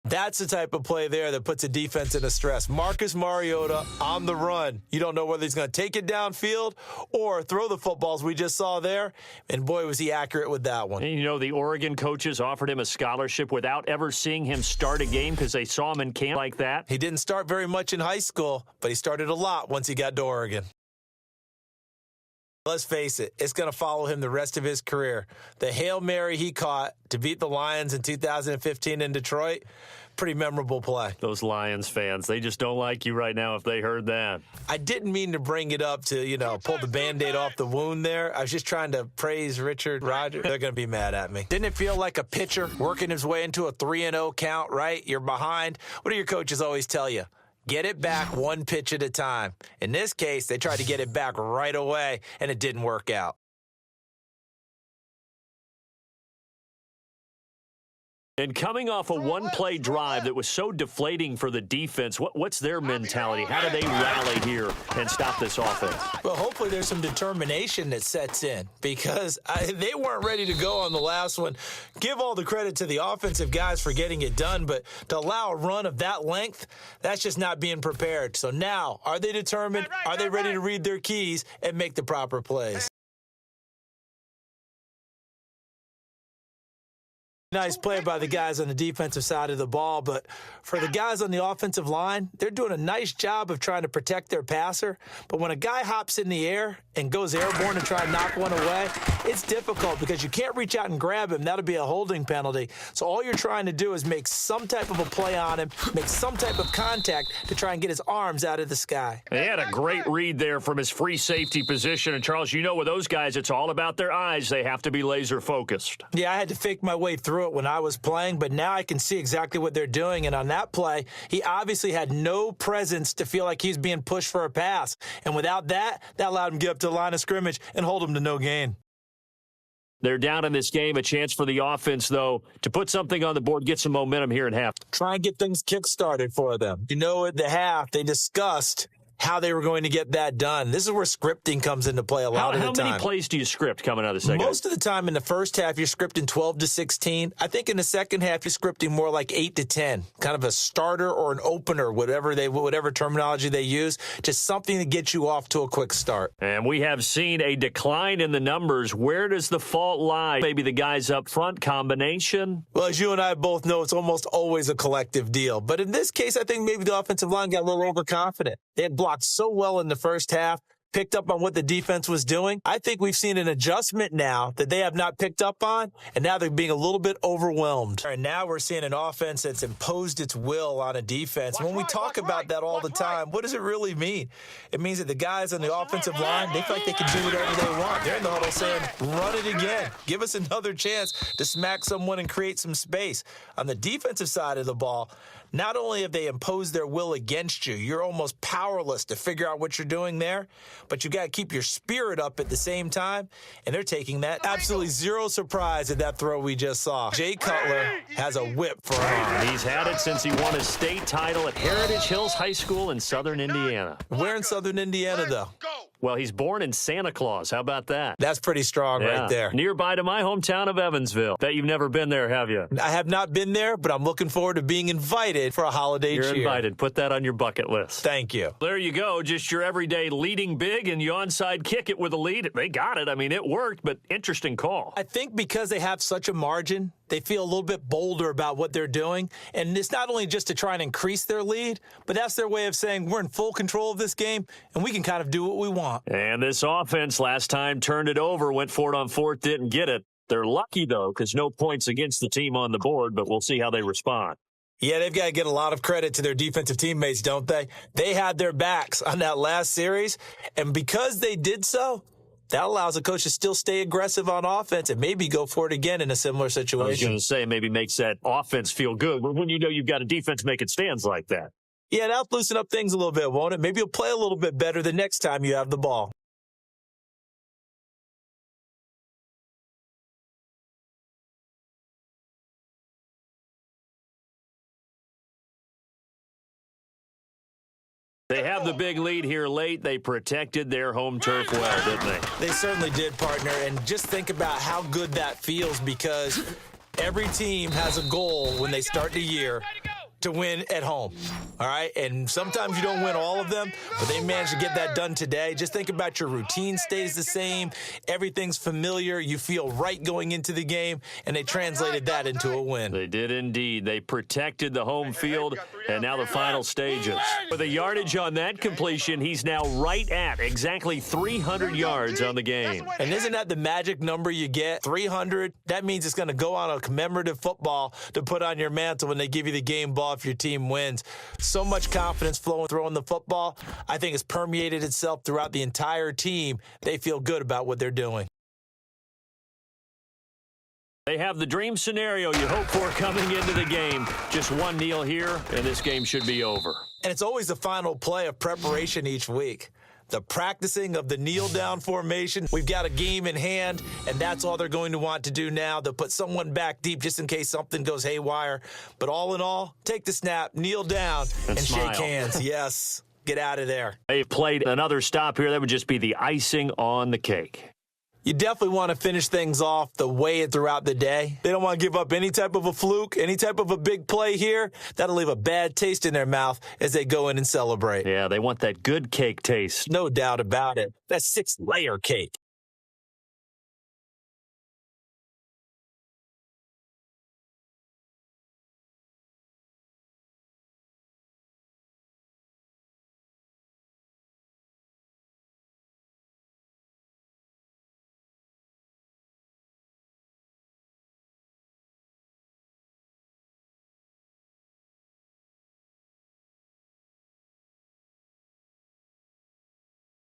That's the type of play there that puts a defense in a stress. Marcus Mariota on the run. You don't know whether he's going to take it downfield or throw the footballs we just saw there. And, boy, was he accurate with that one. And, you know, the Oregon coaches offered him a scholarship without ever seeing him start a game because they saw him in camp like that. He didn't start very much in high school, but he started a lot once he got to Oregon. Let's face it, it's going to follow him the rest of his career. The Hail Mary he caught to beat the Lions in 2015 in Detroit, pretty memorable play. Those Lions fans, they just don't like you right now if they heard that. I didn't mean to bring it up to, pull the Band-Aid off the wound there. I was just trying to praise Richard Rodgers. They're going to be mad at me. Didn't it feel like a pitcher working his way into a 3-0 count, right? You're behind. What do your coaches always tell you? Get it back one pitch at a time. In this case, they tried to get it back right away, and it didn't work out. And coming off a one-play drive that was so deflating for the defense, what's their mentality? How do they rally here and stop this offense? Well, hopefully there's some determination that sets in because they weren't ready to go on the last one. Give all the credit to the offensive guys for getting it done, but to allow a run of that length, that's just not being prepared. So now, are they determined? Are they ready to read their keys and make the proper plays? Nice play by the guys on the defensive side of the ball, but for the guys on the offensive line, they're doing a nice job of trying to protect their passer. But when a guy hops in the air and goes airborne and try to knock one away, it's difficult because you can't reach out and grab him. That'll be a holding penalty. So all you're trying to do is make some type of a play on him, make some type of contact to try and get his arms out of the sky. He had a great read there from his free safety position. And, Charles, you know with those guys, it's all about their eyes. They have to be laser focused. Yeah, I had to fake my way through it when I was playing, but now I can see exactly what they're doing. And on that play, he obviously had no presence to feel like he's being pushed for a pass. And without that, that allowed him to get up to the line of scrimmage and hold him to no gain. They're down in this game. A chance for the offense, though, to put something on the board, get some momentum here in half. Try and get things kick-started for them. At the half, they discussed how they were going to get that done. This is where scripting comes into play a lot of the time. How many plays do you script coming out of the second half? Most of the time in the first half, you're scripting 12 to 16. I think in the second half, you're scripting more like 8 to 10, kind of a starter or an opener, whatever terminology they use, just something to get you off to a quick start. And we have seen a decline in the numbers. Where does the fault lie? Maybe the guys up front, combination? Well, as you and I both know, it's almost always a collective deal. But in this case, I think maybe the offensive line got a little overconfident. They had blocked so well in the first half, picked up on what the defense was doing. I think we've seen an adjustment now that they have not picked up on, and now they're being a little bit overwhelmed. And now we're seeing an offense that's imposed its will on a defense. When we talk about that all the time, what does it really mean? It means that the guys on the offensive line, they feel like they can do whatever they want. They're in the huddle saying, run it again. Give us another chance to smack someone and create some space. On the defensive side of the ball, not only have they imposed their will against you, you're almost powerless to figure out what you're doing there, but you got to keep your spirit up at the same time, and they're taking that. Absolutely zero surprise at that throw we just saw. Jay Cutler has a whip for an arm. He's had it since he won a state title at Heritage Hills High School in southern Indiana. Where in southern Indiana, though? Well, he's born in Santa Claus. How about that? That's pretty strong right there. Nearby to my hometown of Evansville. Bet you've never been there, have you? I have not been there, but I'm looking forward to being invited for a holiday cheer. You're invited. Put that on your bucket list. Thank you. There you go. Just your everyday leading big and you onside kick it with a lead. They got it. I mean, it worked, but interesting call. I think because they have such a margin, they feel a little bit bolder about what they're doing. And it's not only just to try and increase their lead, but that's their way of saying we're in full control of this game and we can kind of do what we want. And this offense last time turned it over, went for it on fourth, didn't get it. They're lucky, though, because no points against the team on the board, but we'll see how they respond. Yeah, they've got to get a lot of credit to their defensive teammates, don't they? They had their backs on that last series, and because they did so, that allows the coach to still stay aggressive on offense and maybe go for it again in a similar situation. I was going to say, maybe makes that offense feel good when you know you've got a defense making stands like that. Yeah, that'll loosen up things a little bit, won't it? Maybe you'll play a little bit better the next time you have the ball. They have the big lead here late. They protected their home turf well, didn't they? They certainly did, partner. And just think about how good that feels because every team has a goal when they start the year. to win at home, all right? And sometimes you don't win all of them, but they managed to get that done today. Just think about your routine stays the same. Everything's familiar. You feel right going into the game, and they translated that into a win. They did indeed. They protected the home field, and now the final stages. With the yardage on that completion, he's now right at exactly 300 yards on the game. And isn't that the magic number you get? 300? That means it's going to go on a commemorative football to put on your mantle when they give you the game ball if your team wins. So much confidence flowing throwing the football. I think it's permeated itself throughout the entire team. They feel good about what they're doing. They have the dream scenario you hope for coming into the game. Just one kneel here, and this game should be over. And it's always the final play of preparation each week. The practicing of the kneel-down formation. We've got a game in hand, and that's all they're going to want to do now. They'll put someone back deep just in case something goes haywire. But all in all, take the snap, kneel down, and smile. shake hands. Yes, get out of there. They've played another stop here. That would just be the icing on the cake. You definitely want to finish things off the way throughout the day. They don't want to give up any type of a fluke, any type of a big play here. That'll leave a bad taste in their mouth as they go in and celebrate. Yeah, they want that good cake taste. No doubt about it. That 6-layer cake.